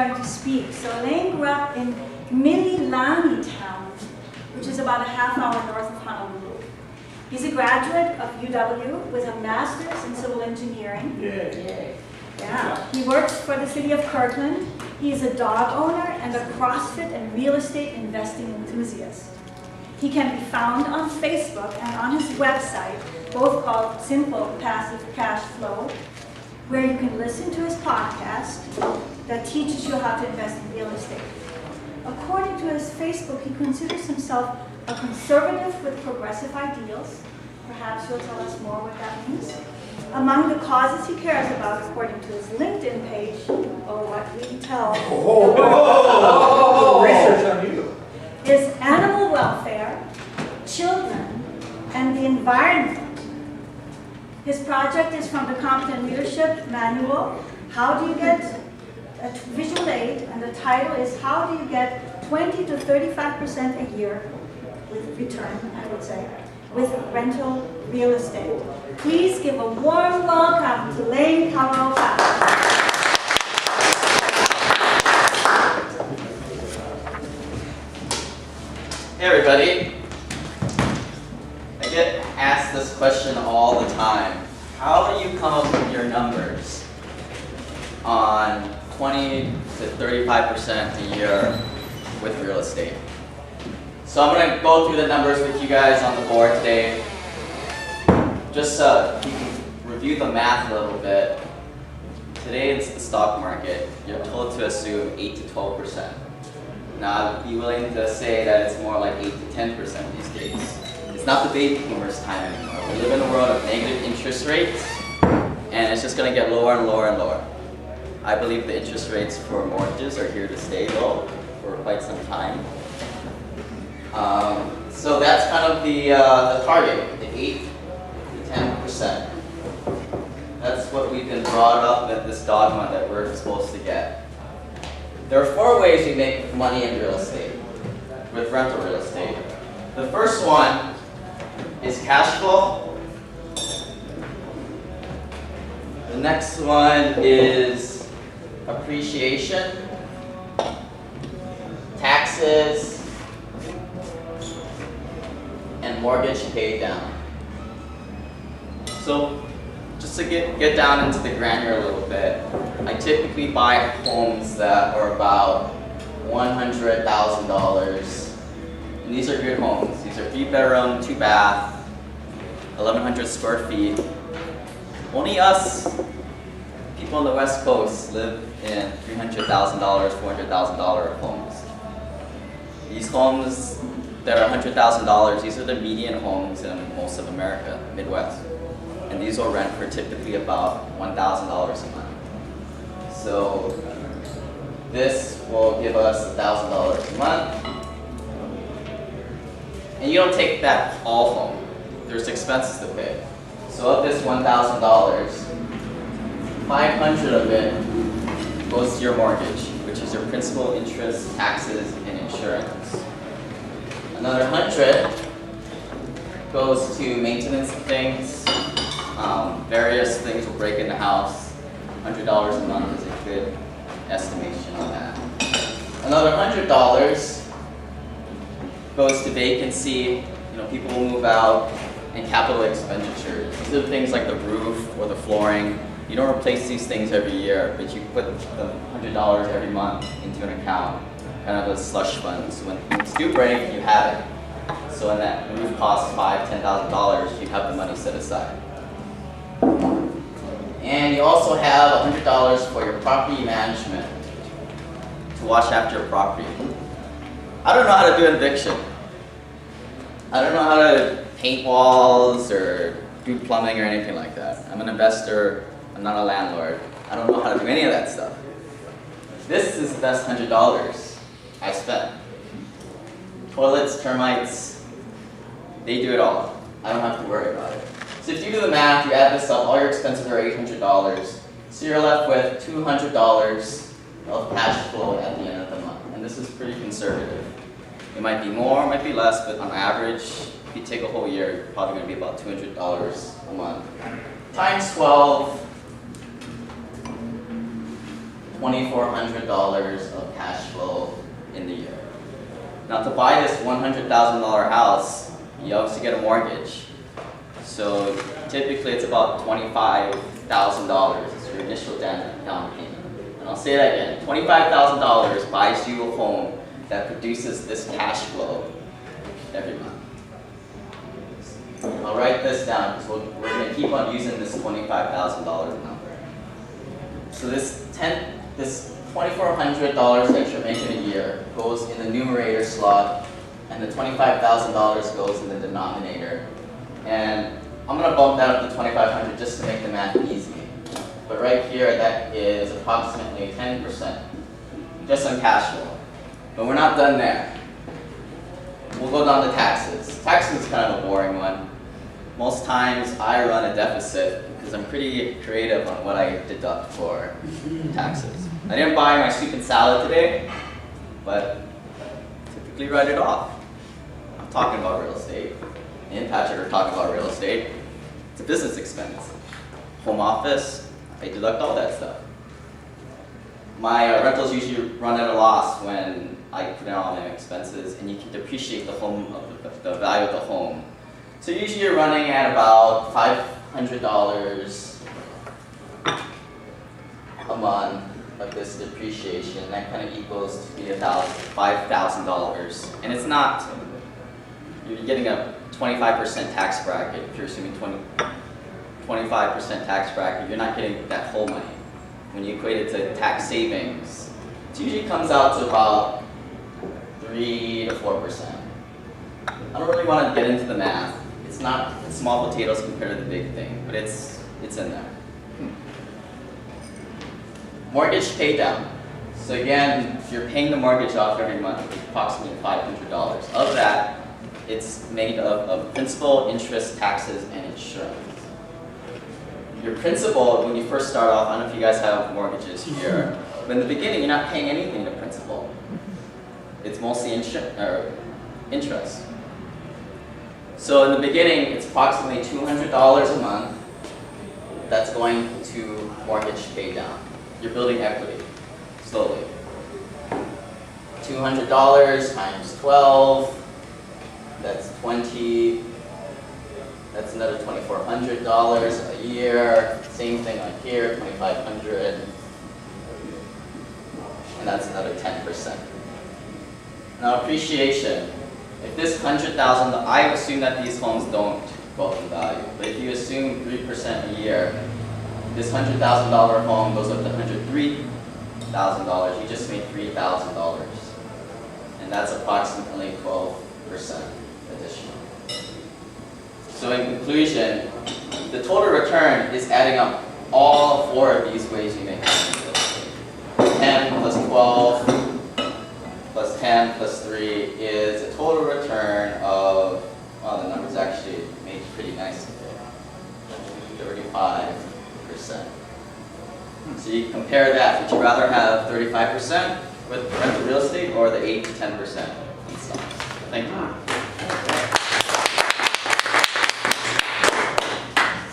preparing to speak. So Lane grew up in Mililani town, which is about a half-hour north of Honolulu. He's a graduate of UW with a master's in civil engineering. Yay. Yeah. He works for the city of Kirkland. He is a dog owner and a CrossFit and real estate investing enthusiast. He can be found on Facebook and on his website, both called SimplePassiveCashflow, where you can listen to his podcast that teaches you how to invest in real estate. According to his Facebook, he considers himself a conservative with progressive ideals. Perhaps you'll tell us more what that means. Among the causes he cares about, according to his LinkedIn page, or what we tell, Research on you. is animal welfare, children, and the environment. His project is from the Competent Leadership Manual, How Do You Get a Visual Aid, and the title is How Do You Get 20 to 35% a year with return, I would say, with rental real estate. Please give a warm welcome to Lane Kawaoka. Hey everybody. I get asked this question all the time. How do you come up with your numbers on 20 to 35% a year with real estate? So I'm going to go through the numbers with you guys on the board today. Just so you can review the math a little bit. Today it's the stock market. You're told to assume 8 to 12%. Now I'd be willing to say that it's more like 8 to 10% these days. It's not the baby boomers' time anymore. We live in a world of negative interest rates, and it's just going to get lower and lower and lower. I believe the interest rates for mortgages are here to stay low for quite some time. So that's kind of the target, the 8 to 10%. That's what we've been brought up with, this dogma that we're supposed to get. There are 4 ways we make money in real estate, with rental real estate. The first one is cash flow. The next one is appreciation, taxes, and mortgage paid down. So just to get down into the granular a little bit, I typically buy homes that are about $100,000. And these are good homes. These are 3-bedroom, 2-bath, 1,100 square feet. Only us people on the West Coast live in $300,000, $400,000 homes. These homes that are $100,000, these are the median homes in most of America, Midwest. And these will rent for typically about $1,000 a month. So this will give us $1,000 a month. And you don't take that all home. There's expenses to pay. So of this $1,000, 500 of it goes to your mortgage, which is your principal, interest, taxes, and insurance. Another 100 goes to maintenance of things. Various things will break in the house. $100 a month is a good estimation on that. Another $100 goes to vacancy. People will move out, and capital expenditures. These are things like the roof or the flooring. You don't replace these things every year, but you put the $100 every month into an account, kind of a slush fund. So when things do break, you have it. So when that roof costs $5,000, $10,000, you have the money set aside. And you also have $100 for your property management, to watch after your property. I don't know how to do eviction. I don't know how to paint walls or do plumbing or anything like that. I'm an investor, I'm not a landlord. I don't know how to do any of that stuff. This is the best $100 I spent. Toilets, termites, they do it all. I don't have to worry about it. So if you do the math, you add this up, all your expenses are $800. So you're left with $200 of cash flow at the end of the month. And this is pretty conservative. It might be more, it might be less, but on average, if you take a whole year, you're probably going to be about $200 a month. Times 12, $2,400 of cash flow in the year. Now to buy this $100,000 house, you obviously get a mortgage. So typically it's about $25,000 is your initial down payment. And I'll say that again, $25,000 buys you a home that produces this cash flow every month. I'll write this down because we're going to keep on using this $25,000 number. So this $2,400 that you're making a year goes in the numerator slot, and the $25,000 goes in the denominator. And I'm going to bump that up to $2,500 just to make the math easy. But right here, that is approximately 10% just on cash flow. But we're not done there. We'll go down to taxes. Taxes is kind of a boring one. Most times I run a deficit because I'm pretty creative on what I deduct for taxes. I didn't buy my soup and salad today, but typically write it off. I'm talking about real estate. Me and Patrick are talking about real estate. It's a business expense. Home office, I deduct all that stuff. My rentals usually run at a loss when I put in all my expenses, and you can depreciate the value of the home. So usually you're running at about $500 a month of this depreciation. That kind of equals to be $5,000, and it's not. You're getting a 25% tax bracket. If you're assuming 25% tax bracket, you're not getting that whole money. When you equate it to tax savings, it usually comes out to about 3 to 4%. I don't really want to get into the math. It's not small potatoes compared to the big thing, but it's in there. Mortgage pay down. So again, if you're paying the mortgage off every month, it's approximately $500. Of that, it's made of principal, interest, taxes, and insurance. Your principal, when you first start off, I don't know if you guys have mortgages here, but in the beginning, you're not paying anything to principal. It's mostly interest. So in the beginning, it's approximately $200 a month that's going to mortgage pay down. You're building equity, slowly. $200 times 12, that's 20. That's another $2,400 a year. Same thing on here, $2,500. And that's another 10%. Now appreciation. If this $100,000, I assume that these homes don't go up in value. But if you assume 3% a year, this $100,000 home goes up to $103,000. You just made $3,000. And that's approximately 12% additional. So in conclusion, the total return is adding up all 4 of these ways you make money. 10 plus 12 plus 10 plus 3 is a total return of, well, the number's actually made pretty nice today, 35%. So you compare that. Would you rather have 35% with rental real estate or the 8 to 10% in stocks? Thank you.